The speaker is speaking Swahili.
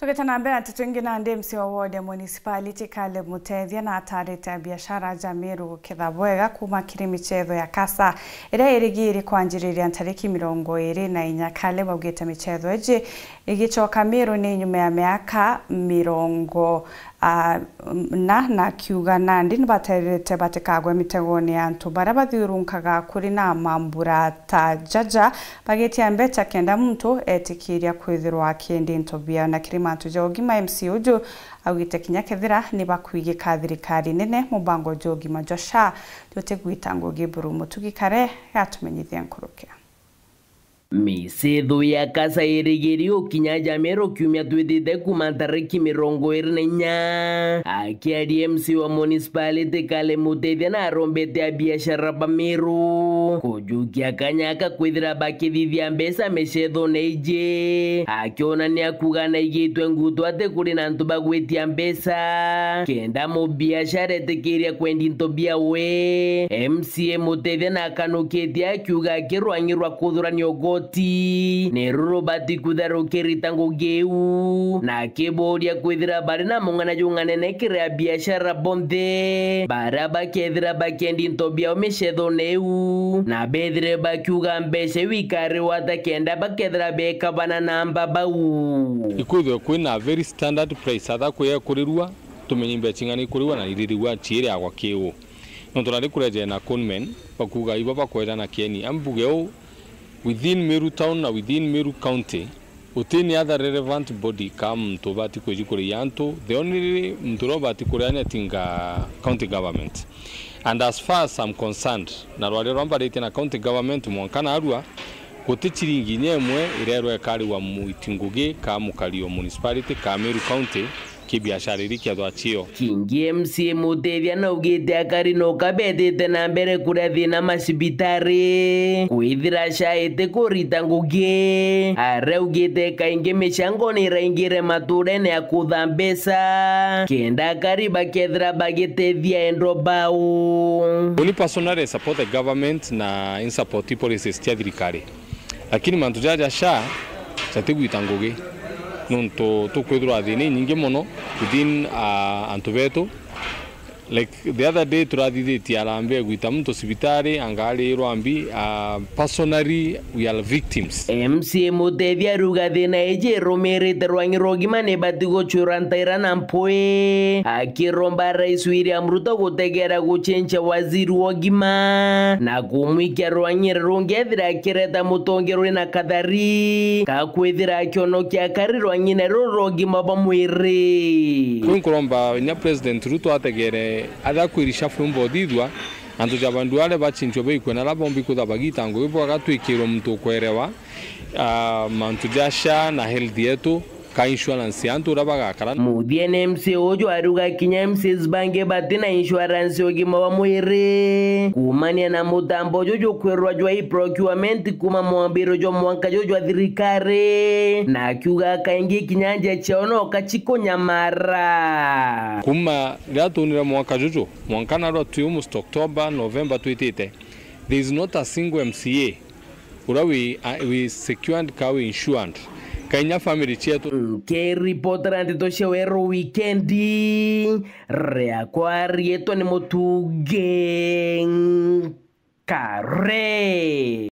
Tukitana mbele tutungi na ndemsi wa ward ya municipality Caleb Muteithia na atarete biashara Jamiru Kithabwega kuma kiri michetho ya kasa ira irigiri kwanjiriria tariki 24 Caleb augite michetho eji igicoka Miru ni nyuma ya miaka 40 na kiuga nandi nibaterete batekagwe mitegoni antu bara bathiurunkaga kuri na mambura ta jaja bagetia mbecha kenda muntu etikiria kwithirwa kiendi ntobia na kirimantu jogima MC uju augite kinya kethira ni bakwigika thirikari nene mubango jogima josha jotegwitango giburu mutugikare yatumenyithia nkurukia Misetho ya kasa irigirio kinya Jamiru kiumia twithite kuma tariki 24 akiaria MC wa municipality Caleb Muteithia na arombete ya biashara Bamiru kujukia kanyaka kwithira bakithithia mbeca misetho neije akiona ni akuga na igitwe ngutu ate kuri na ntu bagwitia mbeca kenda mu biashara etikiria kwendi ntobia we MC Muteithia na akanukitia akiuga akirwanyirwa kuthurania neruro bati kutharukirita ngugeu na kiboria kwithira bari na mungana jungane nekiria biashara bonthe bara bakethira bakendi ntobia omishetho neu na bethire bakiuga mbeca wikari watakenda bakethira bekabana namba bau ikuthwe kwina very standard price atha kuya kurirwa tumenye mbeca ngani kurirwa na iririwa chiere agwa kiu no turari kureje na conmen bakuga ibo bakwera na kieni ambugeo within Meru town na within Meru county within other relevant body come to bati kujikuri yanto the only mturo bati kurianya tinga county government and as far as I'm concerned na rwale rwamba rete na county government mwankana arua kote chiringi nyemwe irero ekari wa muitinguge ka mukalio municipality ka Meru county kibiashara irikia twachio kingi MC Muteithia na ugite akari no kabethete na mbere kuria thina macibitari kwithira shaite kurita ngugi are ugite kaingi michango ni raingire maturene ya kutha mbeca kenda akari bakethira bagitethia endo bau only personally support the government na in support policies tia thirikari lakini mantu jaja sha chatigwita ngugi nonto to kwithirwa thini nyingi muno within antubeto like the other day turathithetie arambe gwita muntu sibitari angari rwambi personally we are victims MC Muteithia ruga thina eje romerete rwangiro gima ne batigo churantaira na mpoe akiromba Rais William Ruto gutegera guchencha waziri wogima na kumwikia rwanyire rungethira kireta mutongero na kathari kakwithira kionokia kari rwanyine rogima bamwire kunkuromba nya President Ruto ategere atha kwirisha fumbo thithwa antu jabandu ale bachinchwa beikona labombi kuthabagita ngo ibo agatwikirwo muntu kwerewa mantu jasha na health yetu ka insurance yantu rabagakara muthie MC uju aruga kinya MCs bange batina insurance ogima wa mwire kumania na mutambo jojo kwerwa jwa procurement kuma mwambiro jo mwanka jojo thirikari na kiuga kaingi kinyanja chaono kachiko nyamara kuma gatunira mwaka jojo mwankana ro tumu October November twitite there is not a single MCA we secured kawe insured kanya family chetu ke reporter antitoshe wero weekendi rea kwa rieto ni mutuge kare